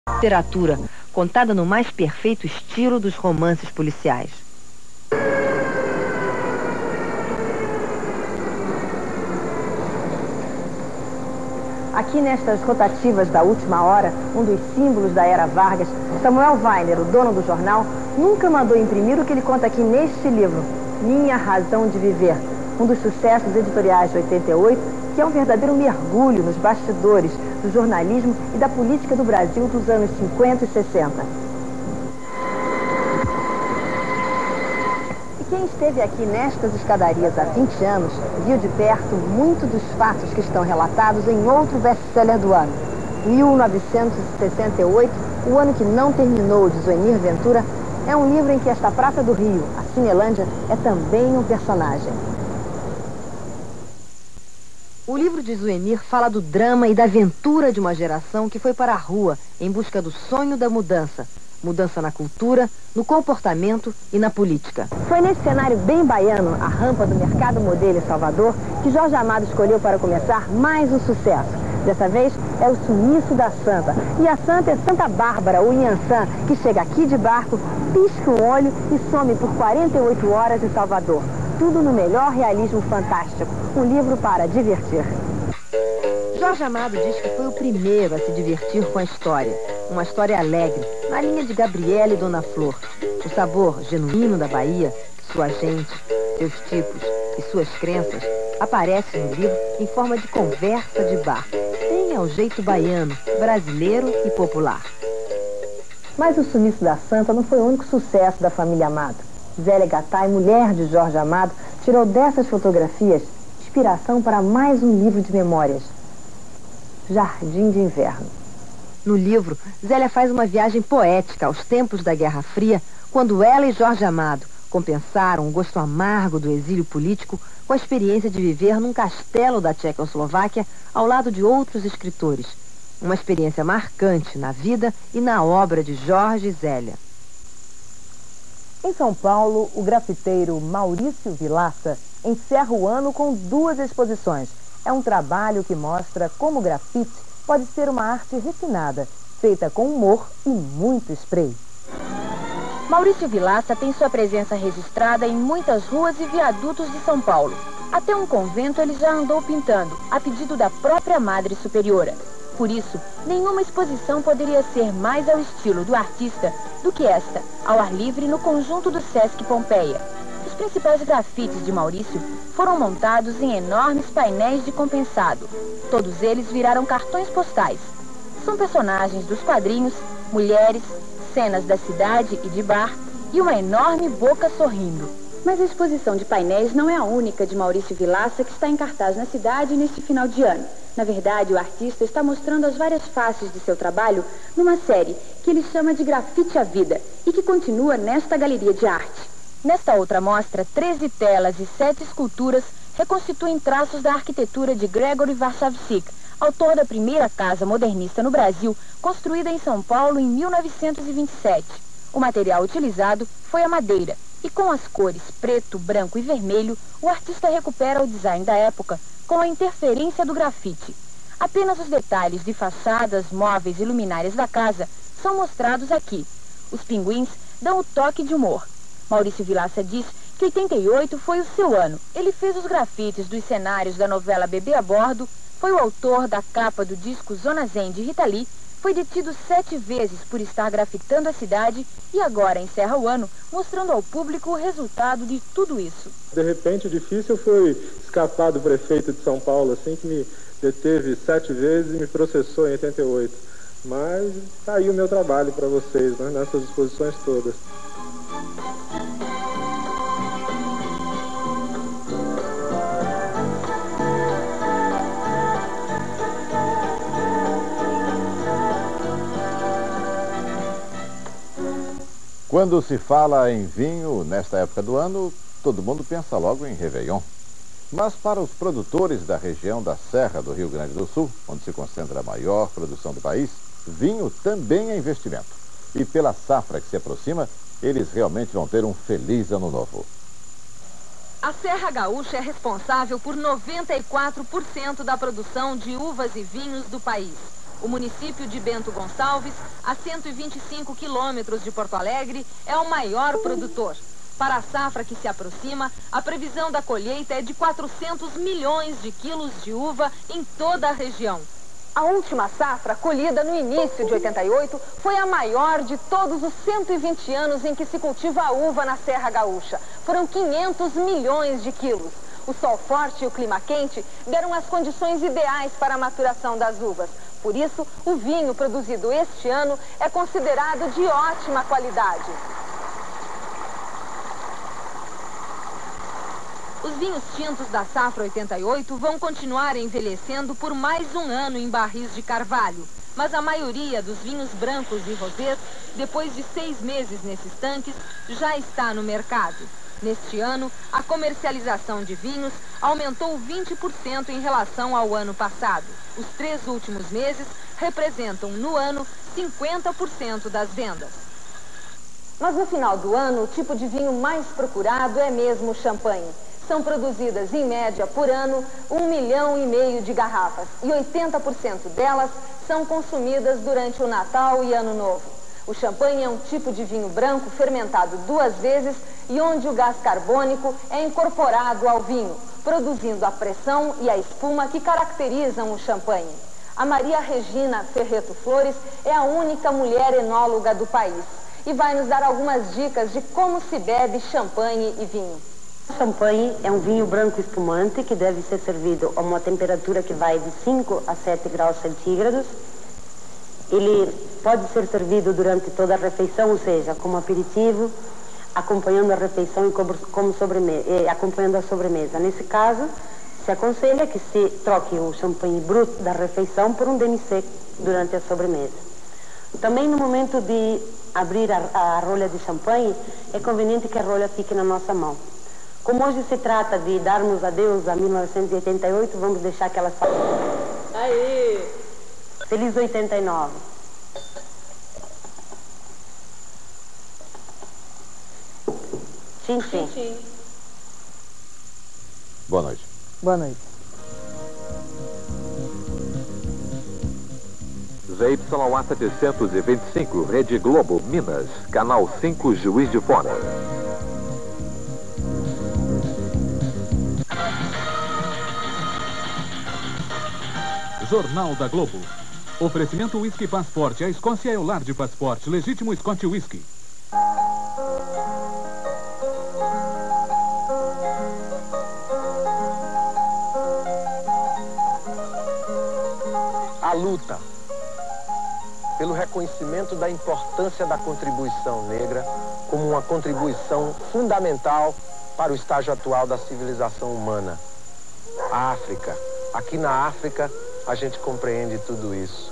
Literatura, contada no mais perfeito estilo dos romances policiais. Aqui nestas rotativas da última hora, um dos símbolos da era Vargas, Samuel Weiner, o dono do jornal, nunca mandou imprimir o que ele conta aqui neste livro, Minha Razão de Viver, um dos sucessos editoriais de 88, que é um verdadeiro mergulho nos bastidores do jornalismo e da política do Brasil dos anos 50 e 60. E quem esteve aqui nestas escadarias há 20 anos, viu de perto muito dos fatos que estão relatados em outro best-seller do ano. 1968, o ano que não terminou, de Zuenir Ventura, é um livro em que esta Praça do Rio, a Cinelândia, é também um personagem. O livro de Zuenir fala do drama e da aventura de uma geração que foi para a rua em busca do sonho da mudança. Mudança na cultura, no comportamento e na política. Foi nesse cenário bem baiano, a rampa do Mercado Modelo em Salvador, que Jorge Amado escolheu para começar mais um sucesso. Dessa vez é o Sumiço da Santa. E a Santa é Santa Bárbara, o Inhansã, que chega aqui de barco, pisca o olho e some por 48 horas em Salvador. Tudo no melhor realismo fantástico. Um livro para divertir. Jorge Amado diz que foi o primeiro a se divertir com a história. Uma história alegre, na linha de Gabriela e Dona Flor. O sabor genuíno da Bahia, sua gente, seus tipos e suas crenças aparece no livro em forma de conversa de bar. Bem ao jeito baiano, brasileiro e popular. Mas o Sumiço da Santa não foi o único sucesso da família Amado. Zélia Gattai, mulher de Jorge Amado, tirou dessas fotografias inspiração para mais um livro de memórias, Jardim de Inverno. No livro, Zélia faz uma viagem poética aos tempos da Guerra Fria, quando ela e Jorge Amado compensaram o gosto amargo do exílio político com a experiência de viver num castelo da Tchecoslováquia ao lado de outros escritores. Uma experiência marcante na vida e na obra de Jorge e Zélia. Em São Paulo, o grafiteiro Maurício Vilaça encerra o ano com 2 exposições. É um trabalho que mostra como o grafite pode ser uma arte refinada, feita com humor e muito spray. Maurício Vilaça tem sua presença registrada em muitas ruas e viadutos de São Paulo. Até um convento ele já andou pintando, a pedido da própria Madre Superiora. Por isso, nenhuma exposição poderia ser mais ao estilo do artista do que esta, ao ar livre no conjunto do Sesc Pompeia. Os principais grafites de Maurício foram montados em enormes painéis de compensado. Todos eles viraram cartões postais. São personagens dos quadrinhos, mulheres, cenas da cidade e de bar e uma enorme boca sorrindo. Mas a exposição de painéis não é a única de Maurício Vilaça que está em cartaz na cidade neste final de ano. Na verdade, o artista está mostrando as várias faces de seu trabalho numa série que ele chama de Grafite à Vida e que continua nesta galeria de arte. Nesta outra mostra, 13 telas e 7 esculturas reconstituem traços da arquitetura de Gregory Warshawczyk, autor da primeira casa modernista no Brasil, construída em São Paulo em 1927. O material utilizado foi a madeira, e com as cores preto, branco e vermelho, o artista recupera o design da época com a interferência do grafite. Apenas os detalhes de fachadas, móveis e luminárias da casa são mostrados aqui. Os pinguins dão o toque de humor. Maurício Vilaça diz que 88 foi o seu ano. Ele fez os grafites dos cenários da novela Bebê a Bordo, foi o autor da capa do disco Zona Zen de Rita Lee, foi detido 7 vezes por estar grafitando a cidade e agora encerra o ano mostrando ao público o resultado de tudo isso. De repente, o difícil foi escapar do prefeito de São Paulo, assim, que me deteve 7 vezes e me processou em 88. Mas tá aí o meu trabalho para vocês, né, nessas exposições todas. Quando se fala em vinho nesta época do ano, todo mundo pensa logo em Réveillon. Mas para os produtores da região da Serra do Rio Grande do Sul, onde se concentra a maior produção do país, vinho também é investimento. E pela safra que se aproxima, eles realmente vão ter um feliz ano novo. A Serra Gaúcha é responsável por 94% da produção de uvas e vinhos do país. O município de Bento Gonçalves, a 125 quilômetros de Porto Alegre, é o maior produtor. Para a safra que se aproxima, a previsão da colheita é de 400 milhões de quilos de uva em toda a região. A última safra, colhida no início de 88, foi a maior de todos os 120 anos em que se cultiva a uva na Serra Gaúcha. Foram 500 milhões de quilos. O sol forte e o clima quente deram as condições ideais para a maturação das uvas. Por isso, o vinho produzido este ano é considerado de ótima qualidade. Os vinhos tintos da safra 88 vão continuar envelhecendo por mais um ano em barris de carvalho. Mas a maioria dos vinhos brancos e rosés, depois de 6 meses nesses tanques, já está no mercado. Neste ano, a comercialização de vinhos aumentou 20% em relação ao ano passado. Os 3 últimos meses representam, no ano, 50% das vendas. Mas no final do ano, o tipo de vinho mais procurado é mesmo o champanhe. São produzidas, em média, por ano, 1,5 milhão de garrafas. E 80% delas são consumidas durante o Natal e Ano Novo. O champanhe é um tipo de vinho branco fermentado 2 vezes e onde o gás carbônico é incorporado ao vinho, produzindo a pressão e a espuma que caracterizam o champanhe. A Maria Regina Ferreto Flores é a única mulher enóloga do país e vai nos dar algumas dicas de como se bebe champanhe e vinho. Champanhe é um vinho branco espumante que deve ser servido a uma temperatura que vai de 5 a 7 graus centígrados. Ele pode ser servido durante toda a refeição, ou seja, como aperitivo, acompanhando a refeição e como sobremesa, acompanhando a sobremesa. Nesse caso, se aconselha que se troque o champanhe bruto da refeição por um demi-sec durante a sobremesa. Também no momento de abrir a rolha de champanhe, é conveniente que a rolha fique na nossa mão. Como hoje se trata de darmos adeus a 1988, vamos deixar que ela faça. Aí! Feliz 89. Tchim, tchim. Tchim. Boa noite. Boa noite. ZYA 725, Rede Globo, Minas, Canal 5, Juiz de Fora. Jornal da Globo. Oferecimento Whisky Passport. A Escócia é o lar de Passport. Legítimo Scotch Whisky. A luta pelo reconhecimento da importância da contribuição negra como uma contribuição fundamental para o estágio atual da civilização humana. A África. Aqui na África, a gente compreende tudo isso.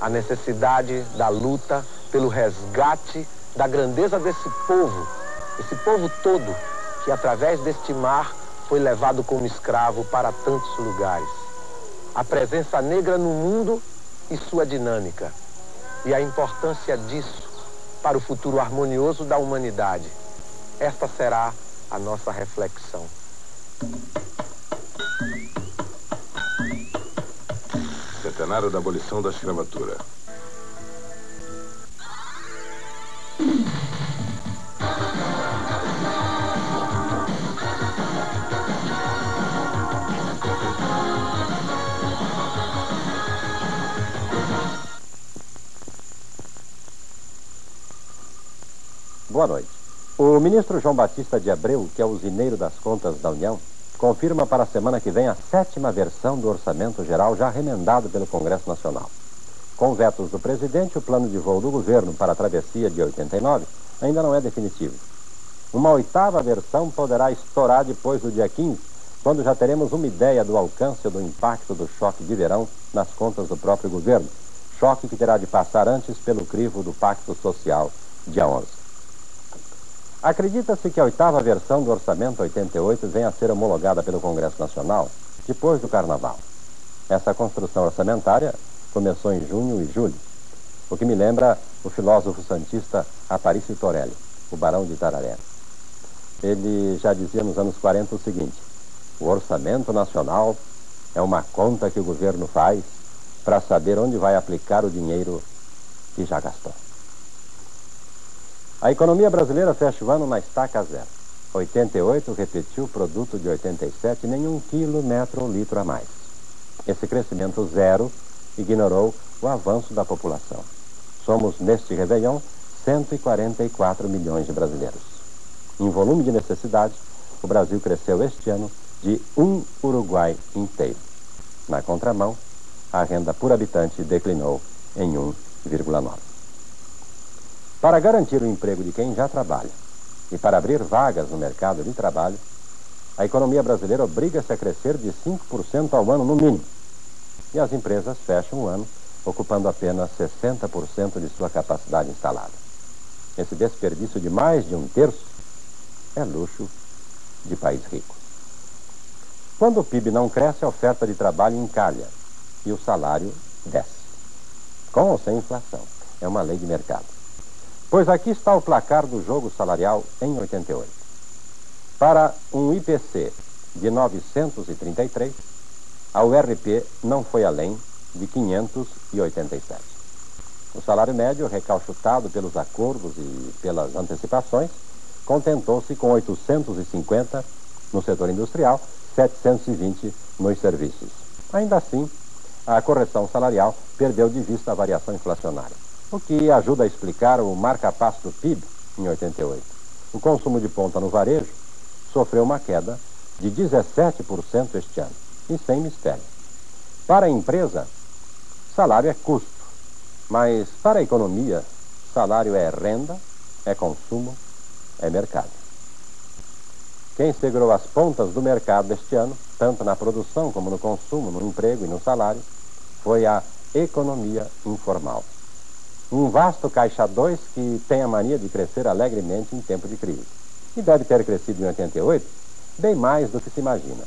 A necessidade da luta pelo resgate da grandeza desse povo todo, que através deste mar foi levado como escravo para tantos lugares. A presença negra no mundo e sua dinâmica. E a importância disso para o futuro harmonioso da humanidade. Esta será a nossa reflexão. Centenário da abolição da escravatura. Boa noite. O ministro João Batista de Abreu, que é o usineiro das contas da União, confirma para a semana que vem a 7ª versão do Orçamento Geral já remendado pelo Congresso Nacional. Com vetos do presidente, o plano de voo do governo para a travessia de 89 ainda não é definitivo. Uma 8ª versão poderá estourar depois do dia 15, quando já teremos uma ideia do alcance ou do impacto do choque de verão nas contas do próprio governo. Choque que terá de passar antes pelo crivo do Pacto Social, dia 11. Acredita-se que a 8ª versão do Orçamento 88 venha a ser homologada pelo Congresso Nacional depois do Carnaval. Essa construção orçamentária começou em junho e julho, o que me lembra o filósofo santista Aparício Torelli, o Barão de Itararé. Ele já dizia nos anos 40 o seguinte: o Orçamento Nacional é uma conta que o governo faz para saber onde vai aplicar o dinheiro que já gastou. A economia brasileira fecha o ano na estaca zero. 88 repetiu o produto de 87, nem 1 quilômetro ou litro a mais. Esse crescimento zero ignorou o avanço da população. Somos, neste Réveillon, 144 milhões de brasileiros. Em volume de necessidade, o Brasil cresceu este ano de um Uruguai inteiro. Na contramão, a renda por habitante declinou em 1,9. Para garantir o emprego de quem já trabalha e para abrir vagas no mercado de trabalho, a economia brasileira obriga-se a crescer de 5% ao ano no mínimo. E as empresas fecham o ano ocupando apenas 60% de sua capacidade instalada. Esse desperdício de mais de 1/3 é luxo de país rico. Quando o PIB não cresce, a oferta de trabalho encalha e o salário desce. Com ou sem inflação. É uma lei de mercado. Pois aqui está o placar do jogo salarial em 88. Para um IPC de 933, a URP não foi além de 587. O salário médio, recalchutado pelos acordos e pelas antecipações, contentou-se com 850 no setor industrial, 720 nos serviços. Ainda assim, a correção salarial perdeu de vista a variação inflacionária, o que ajuda a explicar o marca-passo do PIB em 88. O consumo de ponta no varejo sofreu uma queda de 17% este ano, e sem mistério. Para a empresa, salário é custo, mas para a economia, salário é renda, é consumo, é mercado. Quem segurou as pontas do mercado este ano, tanto na produção como no consumo, no emprego e no salário, foi a economia informal. Um vasto caixa 2 que tem a mania de crescer alegremente em tempo de crise. E deve ter crescido em 88 bem mais do que se imagina.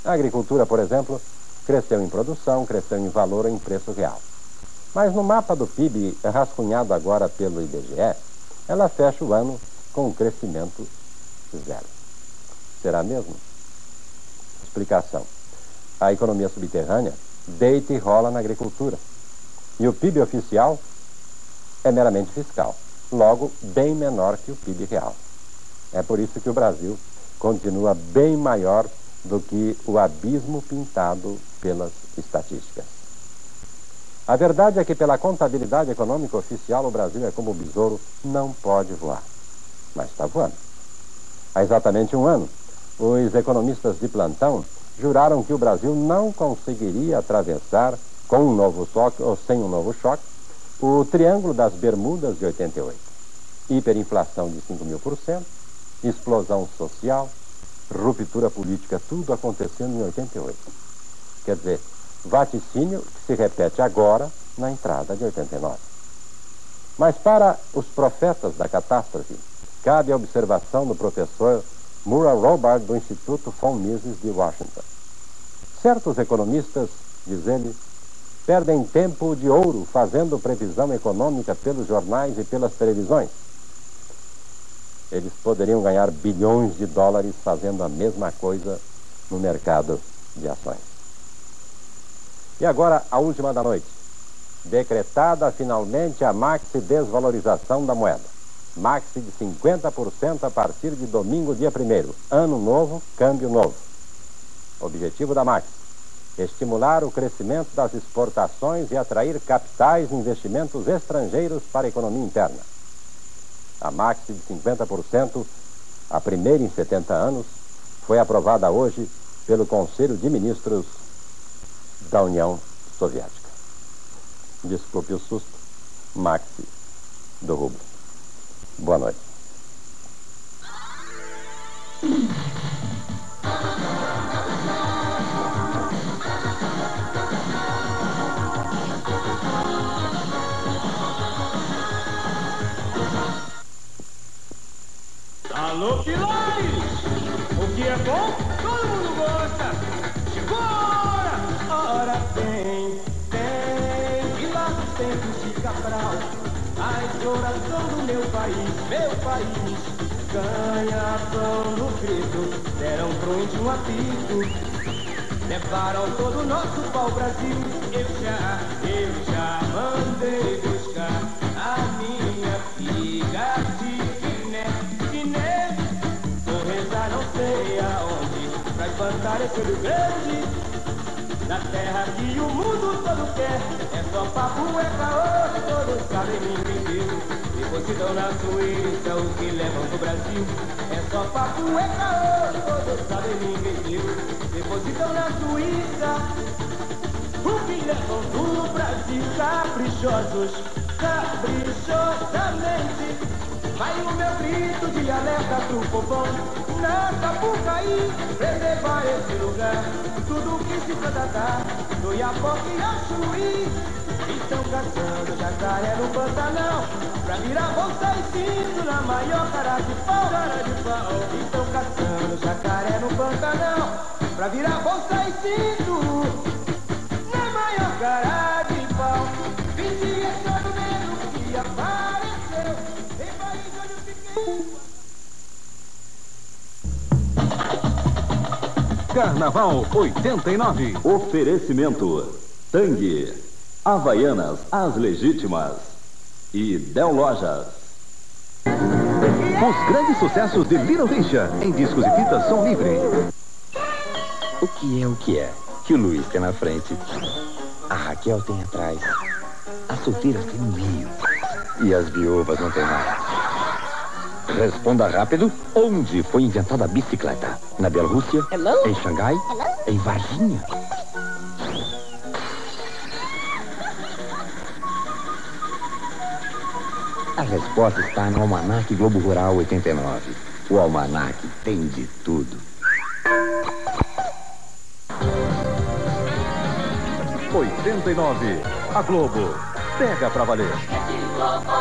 A agricultura, por exemplo, cresceu em produção, cresceu em valor ou em preço real. Mas no mapa do PIB, rascunhado agora pelo IBGE, ela fecha o ano com um crescimento zero. Será mesmo? Explicação. A economia subterrânea deita e rola na agricultura. E o PIB oficial é meramente fiscal, logo bem menor que o PIB real. É por isso que o Brasil continua bem maior do que o abismo pintado pelas estatísticas. A verdade é que pela contabilidade econômica oficial o Brasil é como o besouro, não pode voar. Mas está voando. Há exatamente um ano, os economistas de plantão juraram que o Brasil não conseguiria atravessar com um novo choque ou sem um novo choque o Triângulo das Bermudas de 88. Hiperinflação de 5.000%, explosão social, ruptura política, tudo acontecendo em 88. Quer dizer, vaticínio que se repete agora na entrada de 89. Mas para os profetas da catástrofe, cabe a observação do professor Murray Rothbard do Instituto von Mises de Washington. Certos economistas, diz ele, perdem tempo de ouro fazendo previsão econômica pelos jornais e pelas televisões. Eles poderiam ganhar bilhões de dólares fazendo a mesma coisa no mercado de ações. E agora, a última da noite. Decretada finalmente a maxi-desvalorização da moeda. Maxi de 50% a partir de domingo, dia 1º. Ano novo, câmbio novo. Objetivo da Maxi: estimular o crescimento das exportações e atrair capitais e investimentos estrangeiros para a economia interna. A Maxi de 50%, a primeira em 70 anos, foi aprovada hoje pelo Conselho de Ministros da União Soviética. Desculpe o susto, Maxi do rublo. Boa noite. Alô, Pilares! O que é bom, todo mundo gosta! Chegou a hora! Ora tem Pilares Tempos de Cabral, a exploração do meu país, ganha pão no grito, deram pro índio um apito. levaram todo o nosso pau-brasil. Eu já mandei buscar a minha filha de Guiné. Vou rezar não sei aonde, pra espantar esse Rio Grande. Na terra que o mundo todo quer, é só papo, é caô, todos sabem me entender. Depositam na Suíça o que levam pro Brasil. É só papo, é caô, todos sabem me entender. Depositam na Suíça o que levam pro Brasil. Caprichosos, caprichosamente, vai o meu grito de alerta pro povão. Na Sapucaí, preservar esse lugar. Tudo que se tratar do Iapoque e Achuí. Estão caçando jacaré no Pantanal pra virar bolsa e cinto na maior cara de pau. Estão caçando jacaré no Pantanal pra virar bolsa e cinto na maior cara de pau. Vigia é todo medo que apareceu em país onde eu fiquei. Carnaval 89. Oferecimento: Tangue, Havaianas as Legítimas e Del Lojas. Os grandes sucessos de Little Richard em discos e fitas som livre. O que é? Que o Luiz tem na frente, a Raquel tem atrás, as solteiras têm no meio e as viúvas não tem nada. Responda rápido. Onde foi inventada a bicicleta? Na Bielorrússia? Hello? Em Xangai? Hello? Em Varginha? A resposta está no Almanac Globo Rural 89. O Almanac tem de tudo. 89. A Globo pega pra valer. É de Globo.